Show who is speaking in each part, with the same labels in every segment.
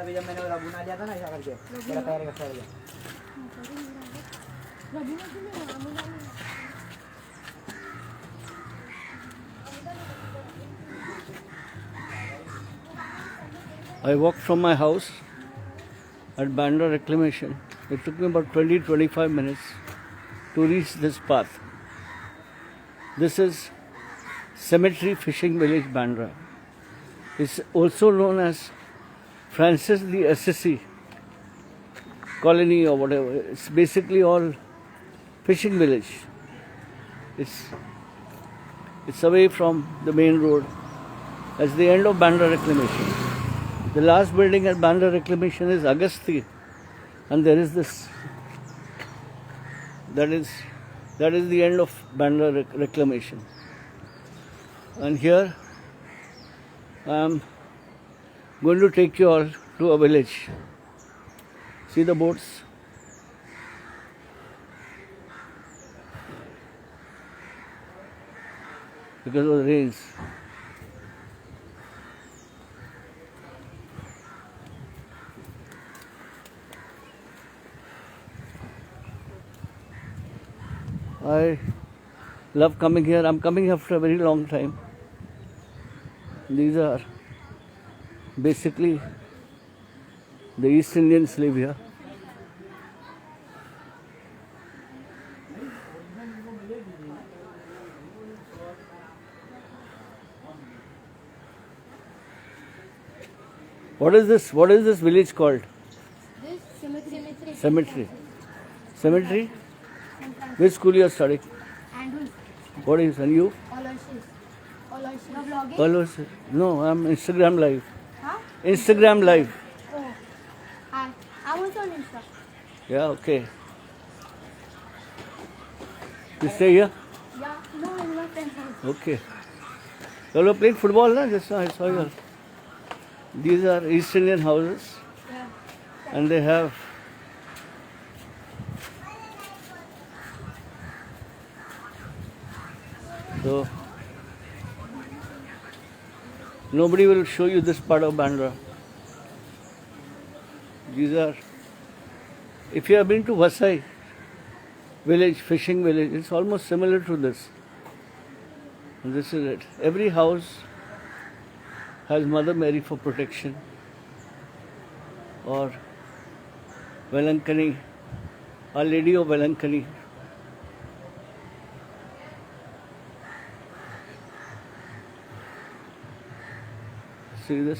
Speaker 1: वाला भी जब मैंने रबू ना लिया था ना ऐसा करके मेरा पैर का सर गया।
Speaker 2: I walked from my house at Bandra Reclamation. It took me about 20-25 minutes to reach this path. This is Cemetery Fishing Village, Bandra. It's also known as Francis the Assisi colony or whatever. It's basically all fishing village. It's away from the main road. That's the end of Bandra Reclamation. The last building at Bandra Reclamation is Agasti, and there is this. That is the end of Bandra Reclamation. And here I am going to take you all to a village. See the boats? Because of the rains. I love coming here. I'm coming here for a very long time. These are basically the East Indians live here. What is this? What is this village called?
Speaker 3: This cemetery.
Speaker 2: Cemetery. Cemetery? Which school you are studying?
Speaker 3: Andrews.
Speaker 2: What is and you?
Speaker 3: Aloysius. You're vlogging?
Speaker 2: Aloysius. No, I'm Instagram live.
Speaker 3: Huh?
Speaker 2: Instagram live.
Speaker 3: Oh. Hi. I'm also on Insta.
Speaker 2: Yeah, okay. You stay here?
Speaker 3: Yeah. No, I'm not friends.
Speaker 2: Okay. You are playing football, na? Just now I saw you. These are East Indian houses,
Speaker 3: Yeah.
Speaker 2: and they have so nobody will show you this part of Bandra. These are, if you have been to Vasai village, fishing village, it's almost similar to this. And this is it. Every house has Mother Mary for protection, or Velankani, Our Lady of Velankani. See this?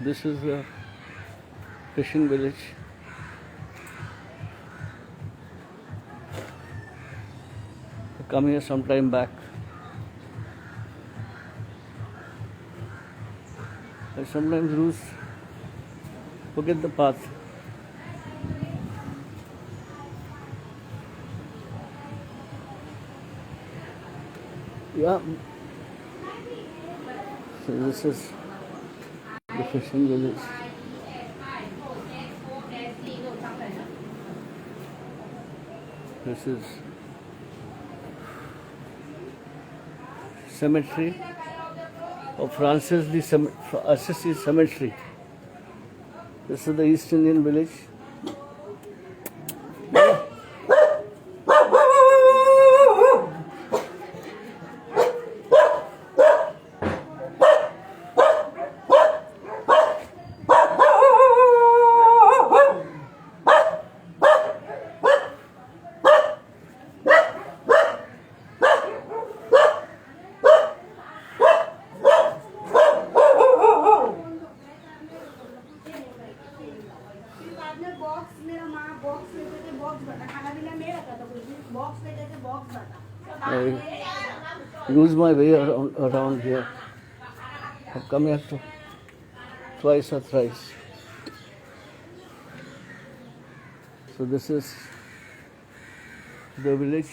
Speaker 2: This is the fishing village. I come here some time back. I sometimes forget the path. Yeah. So this is the fishing village. This is cemetery of Francis the Assisi Cemetery. This is the East Indian village. I use my way around here. I've come here twice or thrice. So this is the village.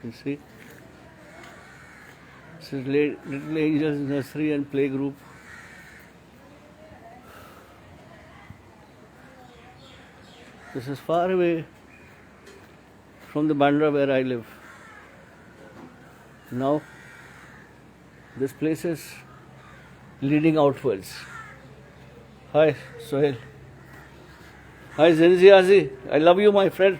Speaker 2: You see, this is Little Angels Nursery and Playgroup. This is far away from the Bandra where I live. Now, this place is leading outwards. Hi, Sohail. Hi, Zenziazi. I love you, my friend.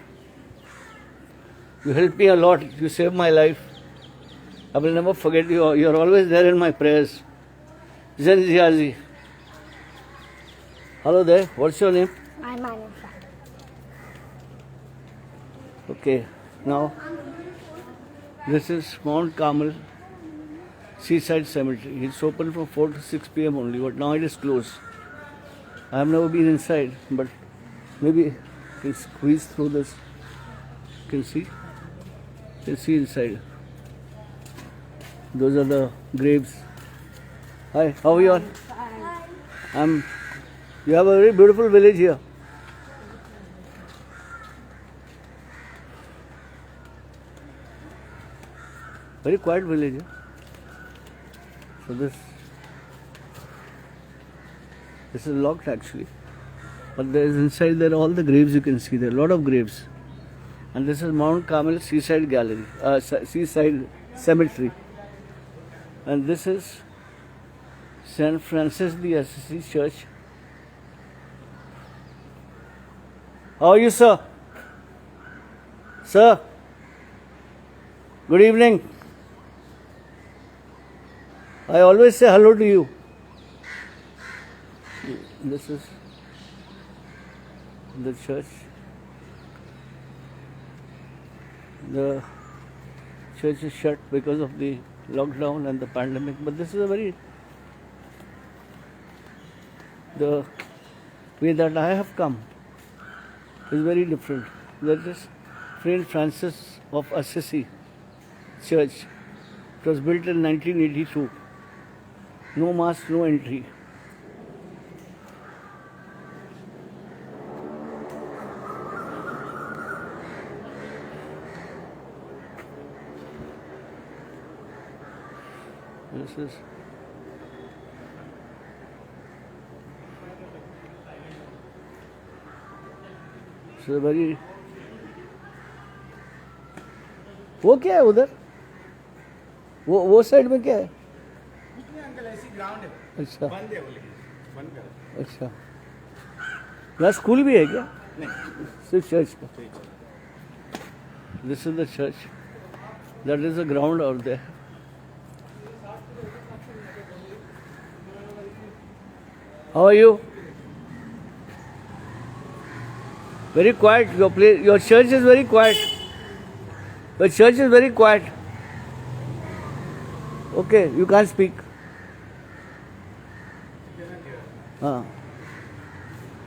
Speaker 2: You helped me a lot. You saved my life. I will never forget you. You are always there in my prayers. Zenziazi. Hello there. What's your name?
Speaker 3: I'm Anusha.
Speaker 2: Okay. Now, this is Mount Carmel Seaside Cemetery. It's open from 4 to 6 p.m. only, but now it is closed. I have never been inside, but maybe you can squeeze through this. You can see? You can see inside. Those are the graves. Hi, how are you all? You have a very beautiful village here. Very quiet village. So this is locked actually. But there is inside there all the graves you can see. There are a lot of graves. And this is Mount Carmel Seaside Gallery, Seaside Cemetery. And this is St. Francis the Assisi Church. How are you, sir? Sir? Good evening. I always say hello to you. This is the church. The church is shut because of the lockdown and the pandemic, but this is the way that I have come is very different. That is St. Francis of Assisi Church. It was built in 1982. No mask, no entry. This is very. वो क्या है उधर? वो side में क्या है?
Speaker 1: Uncle ऐसी ground है।
Speaker 2: अच्छा
Speaker 1: बंद है बोले, बंद करो।
Speaker 2: अच्छा, यहाँ स्कूल भी है क्या?
Speaker 1: नहीं,
Speaker 2: सिर्फ चर्च का। This is the church. That is the ground out there. How are you? Very quiet. Your church is very quiet. Your church is very quiet. Okay, you can't speak.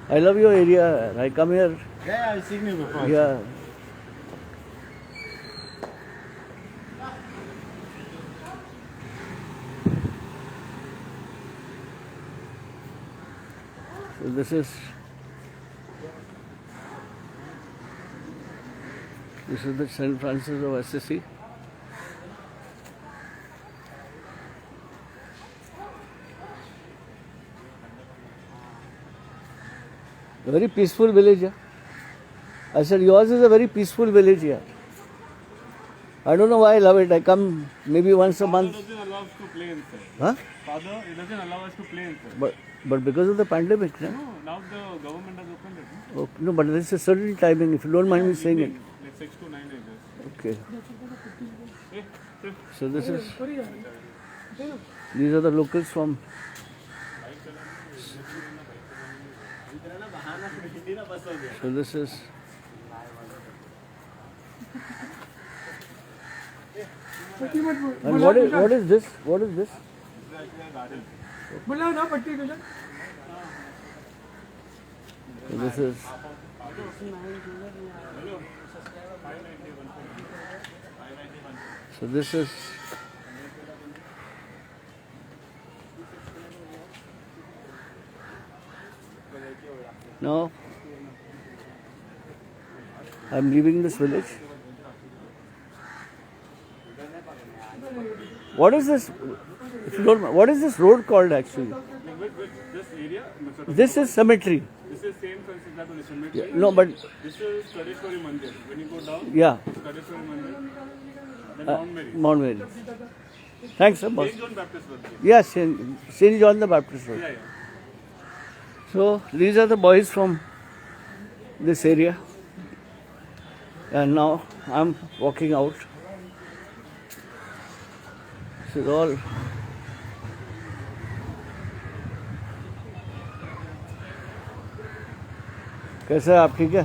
Speaker 2: I love your area. I come here.
Speaker 1: Yeah, I've seen you before.
Speaker 2: Yeah. So this is the St. Francis of Assisi. A very peaceful village. Yeah? I said yours is a very peaceful village here. I don't know why I love it. I come maybe once a month.
Speaker 4: Father doesn't allow us to play inside.
Speaker 2: Huh?
Speaker 4: Father, he doesn't allow us to play inside.
Speaker 2: But because of the pandemic, no?
Speaker 4: No, now the government has opened it.
Speaker 2: Okay, no, but there's a certain timing. If you don't mind me saying it.
Speaker 4: Like 6 to 9 I guess.
Speaker 2: Okay.
Speaker 4: Hey, hey.
Speaker 2: So these are the locals from. So this is. And what is this? What is this? So this is. So this is. Now I'm leaving this village. What is this? If you don't mind, what is this road called actually?
Speaker 4: With this area,
Speaker 2: This is cemetery.
Speaker 4: this is St. Francis that only cemetery?
Speaker 2: No, but
Speaker 4: This is Kadeshwari Mandir. When you go down,
Speaker 2: yeah,
Speaker 4: Kadeshwari Mandir, then Mount Mary.
Speaker 2: Mount Mary. Thanks, sir, boss.
Speaker 4: St. John Baptist birthday.
Speaker 2: Yes, St. John the Baptist Road.
Speaker 4: Yeah.
Speaker 2: So these are the boys from this area, and now I'm walking out. This is all. कैसा है आप ठीक है?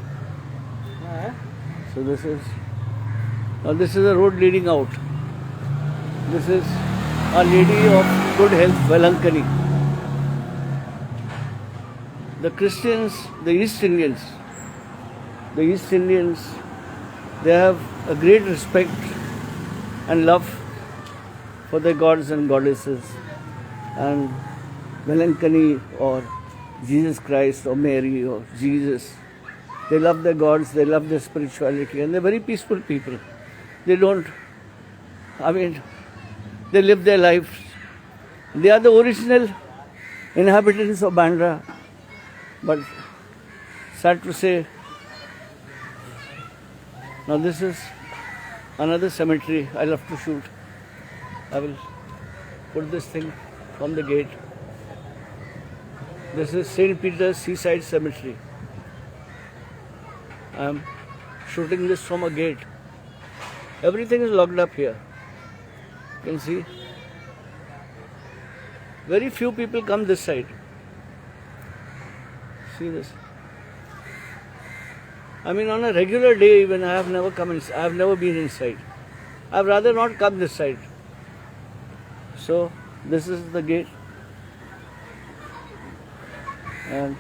Speaker 2: So this is the road leading out. This is Our Lady of Good Health, Velankani. The Christians, the East Indians, they have a great respect and love for their gods and goddesses. And Velankani or Jesus Christ or Mary or Jesus, they love their gods, they love their spirituality, and they're very peaceful people. They don't, they live their lives. They are the original inhabitants of Bandra. But sad to say, now this is another cemetery I love to shoot. I will put this thing from the gate. This is St. Peter's Seaside Cemetery. I am shooting this from a gate. Everything is locked up here. You can see. Very few people come this side. See this. On a regular day even I have never come inside. I have never been inside. I have rather not come this side. So this is the gate. And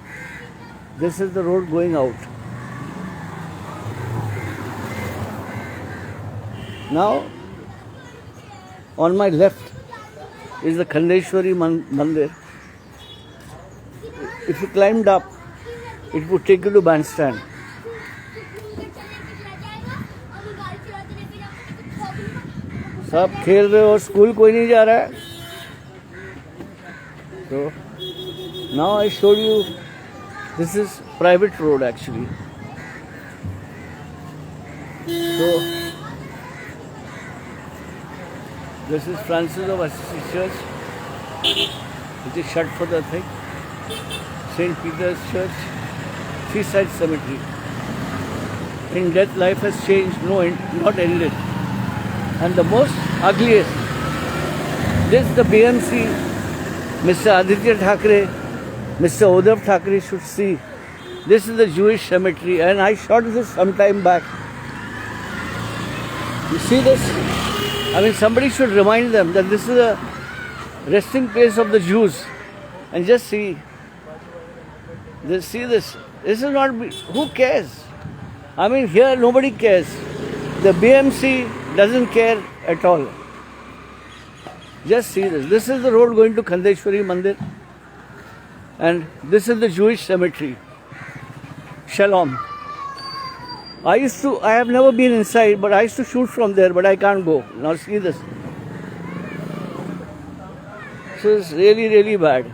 Speaker 2: this is the road going out. Now, on my left is the Khandeshwari Mandir. If you climbed up, it would take you to bandstand. सब खेल रहे हो, school कोई नहीं जा रहा है. So now I showed you, this is private road actually. So this is Francis of Assisi Church, which is shut for the thing. St. Peter's Church, Seaside Cemetery. In death, life has changed, not ended. And the most ugliest, this the BMC, Mr. Aditya Thackeray, Mr. Uddhav Thackeray should see. This is the Jewish cemetery, and I shot this some time back. You see this? Somebody should remind them that this is a resting place of the Jews. And just see. See this. This is not. Who cares? Here nobody cares. The BMC doesn't care at all. Just see this. This is the road going to Khandeshwari Mandir. And this is the Jewish cemetery. Shalom. I have never been inside, but I used to shoot from there, but I can't go. Now see this. This is really, really bad.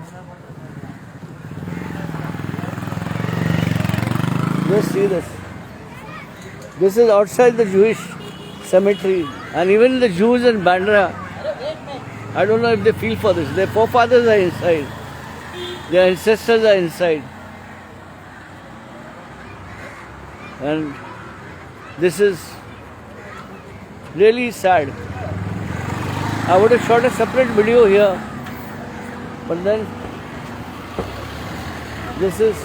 Speaker 2: Just see this. This is outside the Jewish cemetery. And even the Jews in Bandra, I don't know if they feel for this. Their forefathers are inside. Their ancestors are inside. And this is really sad. I would have shot a separate video here, but then this is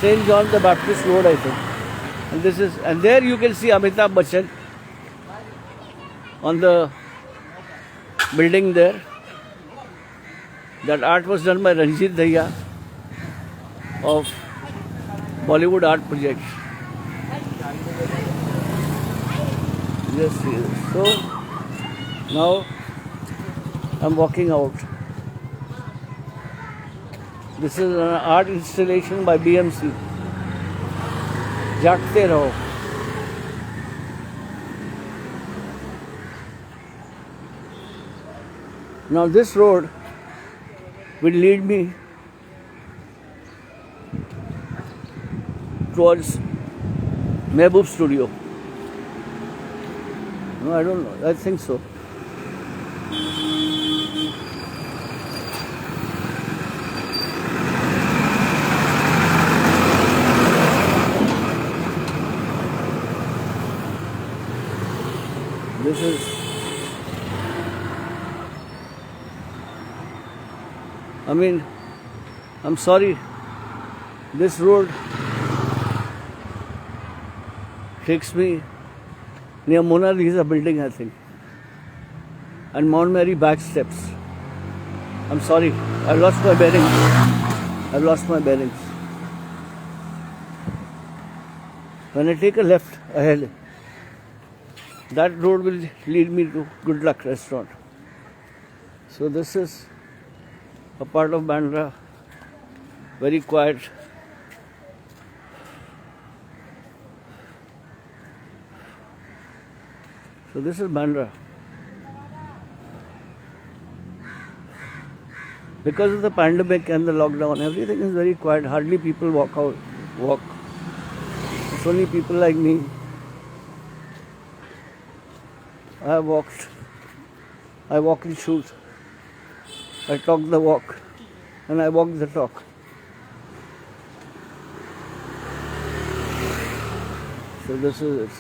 Speaker 2: St. John the Baptist Road, I think. And there you can see Amitabh Bachchan on the building there. That art was done by Ranjit Dayya of Bollywood Art Project. Just see this. So now I'm walking out. This is an art installation by BMC. जागते रहो. Now this road will lead me towards Mehboob Studio. No, I don't know. I think so. This is I'm sorry, this road takes me near Mona Lisa building, I think, and Mount Mary back steps. I'm sorry, I lost my bearings. When I take a left ahead, that road will lead me to Good Luck Restaurant. So this is a part of Bandra, very quiet. So this is Bandra. Because of the pandemic and the lockdown, everything is very quiet. Hardly people walk. It's only people like me. I walk in shoes. I talk the walk and I walk the talk. So this is it.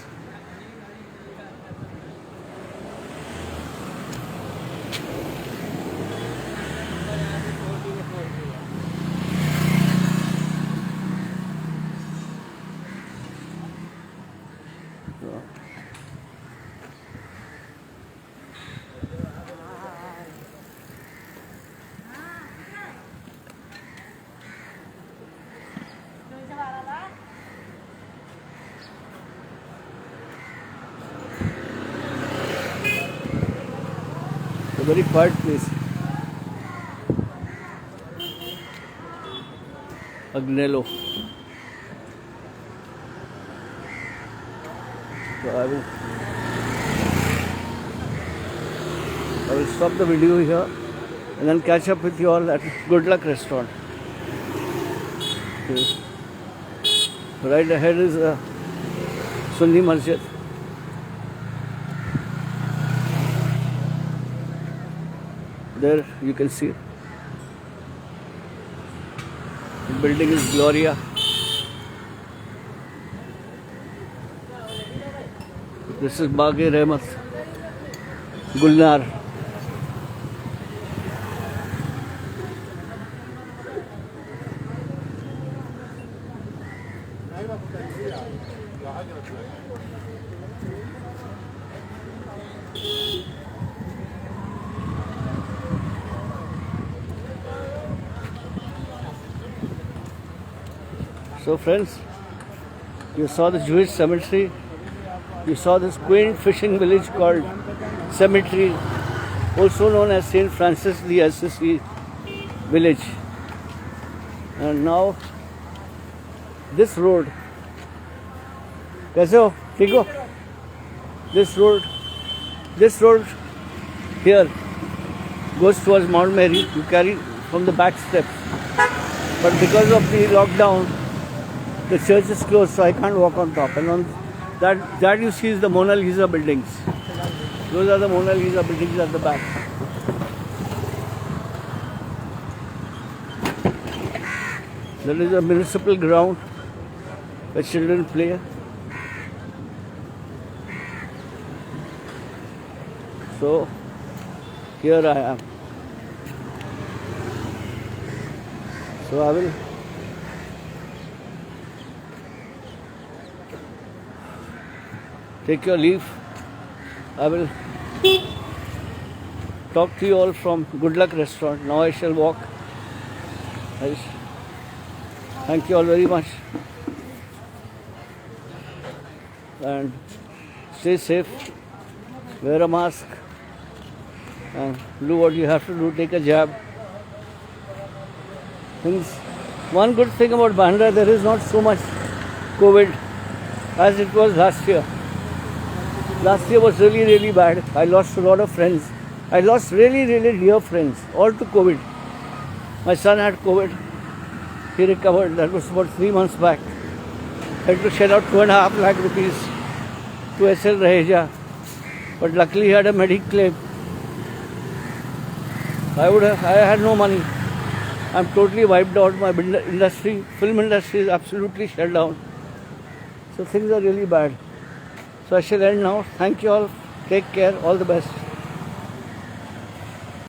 Speaker 2: A very quiet place. Agnello. So I will stop the video here and then catch up with you all at Good Luck Restaurant. Okay. Right ahead is Sunni Masjid. There you can see the building is Gloria. This is Bagh-e-Rahmat, Gulnar. So friends, you saw the Jewish cemetery, you saw this quaint fishing village called Cemetery, also known as St. Francis the Assisi village. And now this road, kaise ho? Theek ho? This road here goes towards Mount Mary. You carry from the back steps. But because of the lockdown, the church is closed, so I can't walk on top. And on that you see is the Mona Lisa buildings. Those are the Mona Lisa buildings at the back. There is a municipal ground where children play. So here I am. So I will take your leave. I will talk to you all from Good Luck Restaurant. Now I shall walk. Thank you all very much. And stay safe. Wear a mask. And do what you have to do. Take a jab. One good thing about Bandra, there is not so much COVID as it was last year. Last year was really, really bad. I lost a lot of friends. I lost really, really dear friends, all to COVID. My son had COVID. He recovered. That was about 3 months back. had to shell out 2.5 lakh rupees to SL Raheja. But luckily he had a Mediclaim. I had no money. I'm totally wiped out. My industry, film industry is absolutely shut down. So things are really bad. So I shall end now. Thank you all. Take care. All the best.